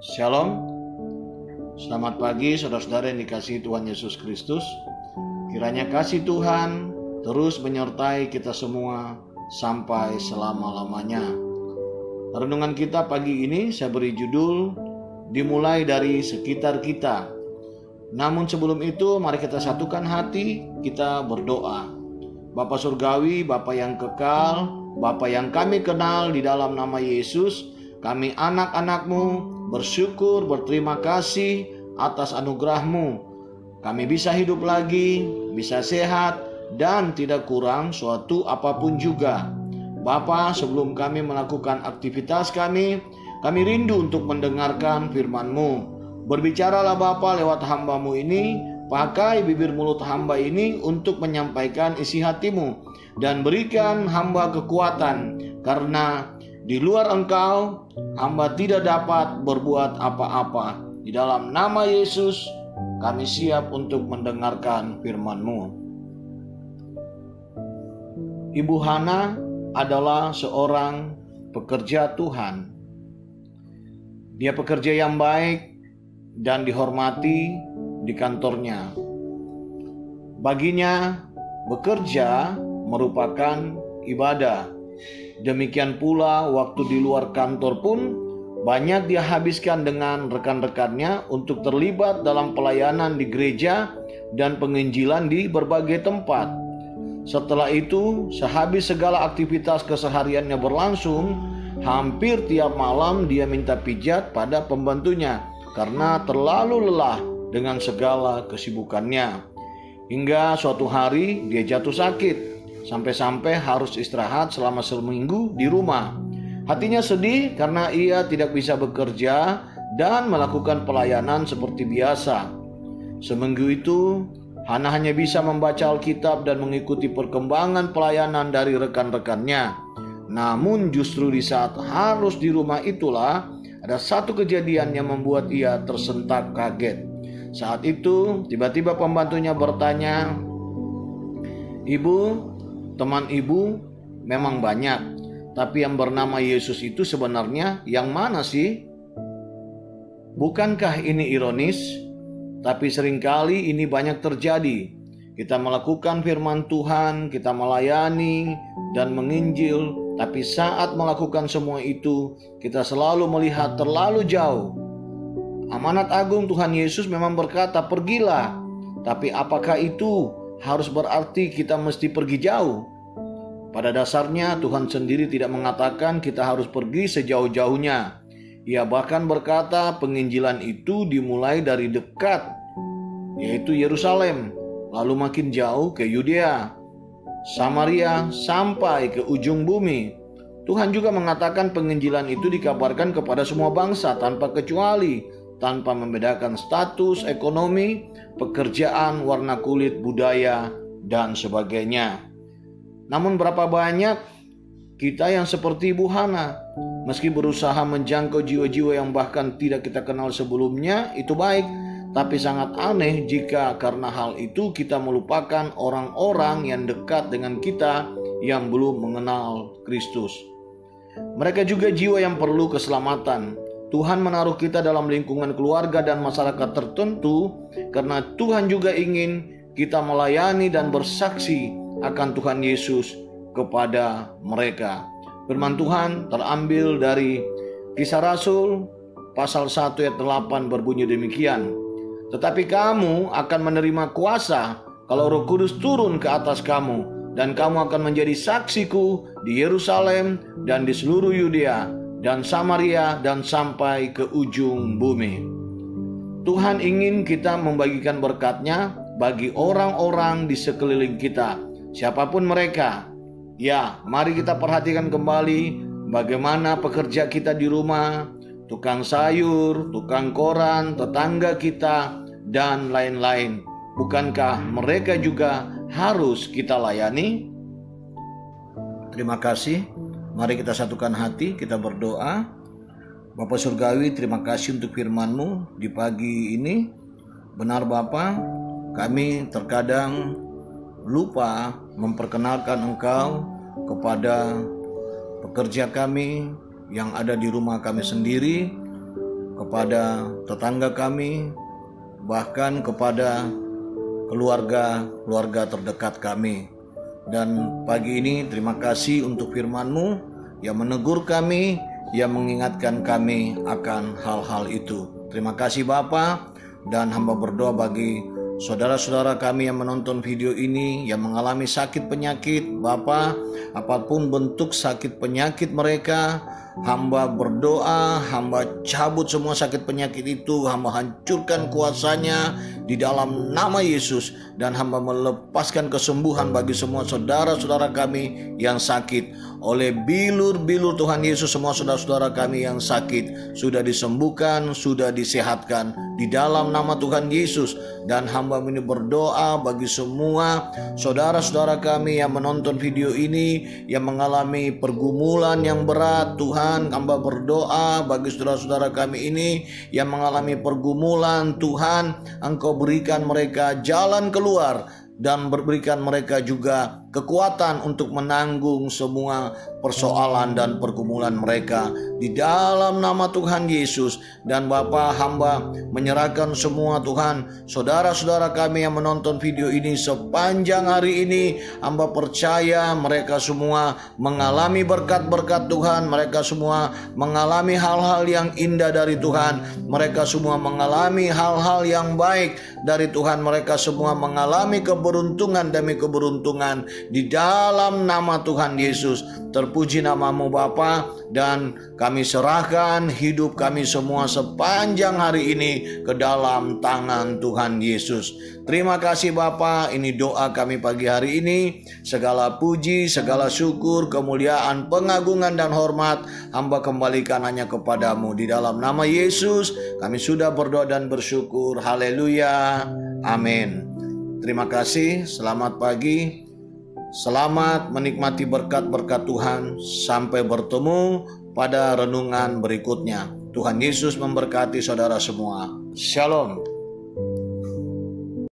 Shalom, selamat pagi saudara-saudara yang dikasihi Tuhan Yesus Kristus. Kiranya kasih Tuhan terus menyertai kita semua sampai selama-lamanya. Renungan kita pagi ini saya beri judul dimulai dari sekitar kita. Namun sebelum itu mari kita satukan hati, kita berdoa. Bapa Surgawi, Bapa yang kekal, Bapa yang kami kenal di dalam nama Yesus, kami anak-anak-Mu bersyukur, berterima kasih atas anugerah-Mu. Kami bisa hidup lagi, bisa sehat, dan tidak kurang suatu apapun juga. Bapa, sebelum kami melakukan aktivitas kami rindu untuk mendengarkan firman-Mu. Berbicaralah Bapa lewat hamba-Mu ini, pakai bibir mulut hamba ini untuk menyampaikan isi hati-Mu. Dan berikan hamba kekuatan, karena di luar Engkau, hamba tidak dapat berbuat apa-apa. Di dalam nama Yesus, kami siap untuk mendengarkan firman-Mu. Ibu Hana adalah seorang pekerja Tuhan. Dia pekerja yang baik dan dihormati di kantornya. Baginya, bekerja merupakan ibadah. Demikian pula waktu di luar kantor pun banyak dia habiskan dengan rekan-rekannya untuk terlibat dalam pelayanan di gereja dan penginjilan di berbagai tempat. Setelah itu, sehabis segala aktivitas kesehariannya berlangsung, hampir tiap malam dia minta pijat pada pembantunya karena terlalu lelah dengan segala kesibukannya. Hingga suatu hari dia jatuh sakit, sampai-sampai harus istirahat selama seminggu di rumah. Hatinya sedih karena ia tidak bisa bekerja dan melakukan pelayanan seperti biasa. Seminggu itu, Hana hanya bisa membaca Alkitab dan mengikuti perkembangan pelayanan dari rekan-rekannya. Namun justru di saat harus di rumah itulah ada satu kejadian yang membuat ia tersentak kaget. Saat itu, tiba-tiba pembantunya bertanya, "Ibu, teman ibu memang banyak, tapi yang bernama Yesus itu sebenarnya yang mana sih?" Bukankah ini ironis? Tapi seringkali ini banyak terjadi. Kita melakukan firman Tuhan, kita melayani dan menginjil, tapi saat melakukan semua itu, kita selalu melihat terlalu jauh. Amanat agung Tuhan Yesus memang berkata, "Pergilah." Tapi apakah itu harus berarti kita mesti pergi jauh? Pada dasarnya Tuhan sendiri tidak mengatakan kita harus pergi sejauh-jauhnya. Ia bahkan berkata penginjilan itu dimulai dari dekat, yaitu Yerusalem, lalu makin jauh ke Yudea, Samaria, sampai ke ujung bumi. Tuhan juga mengatakan penginjilan itu dikabarkan kepada semua bangsa tanpa kecuali, tanpa membedakan status ekonomi, pekerjaan, warna kulit, budaya, dan sebagainya. Namun berapa banyak kita yang seperti Ibu Hana, meski berusaha menjangkau jiwa-jiwa yang bahkan tidak kita kenal sebelumnya, itu baik. Tapi sangat aneh jika karena hal itu kita melupakan orang-orang yang dekat dengan kita yang belum mengenal Kristus. Mereka juga jiwa yang perlu keselamatan. Tuhan menaruh kita dalam lingkungan keluarga dan masyarakat tertentu karena Tuhan juga ingin kita melayani dan bersaksi akan Tuhan Yesus kepada mereka. Firman Tuhan terambil dari Kisah Rasul pasal 1 ayat 8 berbunyi demikian. "Tetapi kamu akan menerima kuasa kalau Roh Kudus turun ke atas kamu, dan kamu akan menjadi saksiku di Yerusalem dan di seluruh Yudea dan Samaria dan sampai ke ujung bumi." Tuhan ingin kita membagikan berkat-Nya bagi orang-orang di sekeliling kita, siapapun mereka. Ya, mari kita perhatikan kembali bagaimana pekerja kita di rumah, tukang sayur, tukang koran, tetangga kita, dan lain-lain. Bukankah mereka juga harus kita layani? Terima kasih. Mari kita satukan hati, kita berdoa. Bapa Surgawi, terima kasih untuk firman-Mu di pagi ini. Benar Bapa, kami terkadang lupa memperkenalkan Engkau kepada pekerja kami yang ada di rumah kami sendiri, kepada tetangga kami, bahkan kepada keluarga terdekat kami. Dan pagi ini terima kasih untuk firman-Mu yang menegur kami, yang mengingatkan kami akan hal-hal itu. Terima kasih Bapa, dan hamba berdoa bagi saudara-saudara kami yang menonton video ini yang mengalami sakit penyakit. Bapa, apapun bentuk sakit penyakit mereka, hamba berdoa, hamba cabut semua sakit penyakit itu, hamba hancurkan kuasanya di dalam nama Yesus, dan hamba melepaskan kesembuhan bagi semua saudara-saudara kami yang sakit. Oleh bilur-bilur Tuhan Yesus, semua saudara-saudara kami yang sakit sudah disembuhkan, sudah disehatkan di dalam nama Tuhan Yesus. Dan hamba ini berdoa bagi semua saudara-saudara kami yang menonton video ini yang mengalami pergumulan yang berat. Tuhan, hamba berdoa bagi saudara-saudara kami ini yang mengalami pergumulan. Tuhan, Engkau berikan mereka jalan keluar dan berikan mereka juga kekuatan untuk menanggung semua persoalan dan pergumulan mereka di dalam nama Tuhan Yesus. Dan Bapa, hamba menyerahkan semua Tuhan saudara-saudara kami yang menonton video ini sepanjang hari ini. Hamba percaya mereka semua mengalami berkat-berkat Tuhan, mereka semua mengalami hal-hal yang indah dari Tuhan, mereka semua mengalami hal-hal yang baik dari Tuhan, mereka semua mengalami keberuntungan demi keberuntungan di dalam nama Tuhan Yesus. Terpuji nama-Mu Bapa, dan kami serahkan hidup kami semua sepanjang hari ini ke dalam tangan Tuhan Yesus. Terima kasih Bapa, ini doa kami pagi hari ini. Segala puji, segala syukur, kemuliaan, pengagungan dan hormat hamba kembalikan hanya kepadamu. Di dalam nama Yesus kami sudah berdoa dan bersyukur. Haleluya, amin. Terima kasih, selamat pagi. Selamat menikmati berkat-berkat Tuhan. Sampai bertemu pada renungan berikutnya. Tuhan Yesus memberkati saudara semua. Shalom.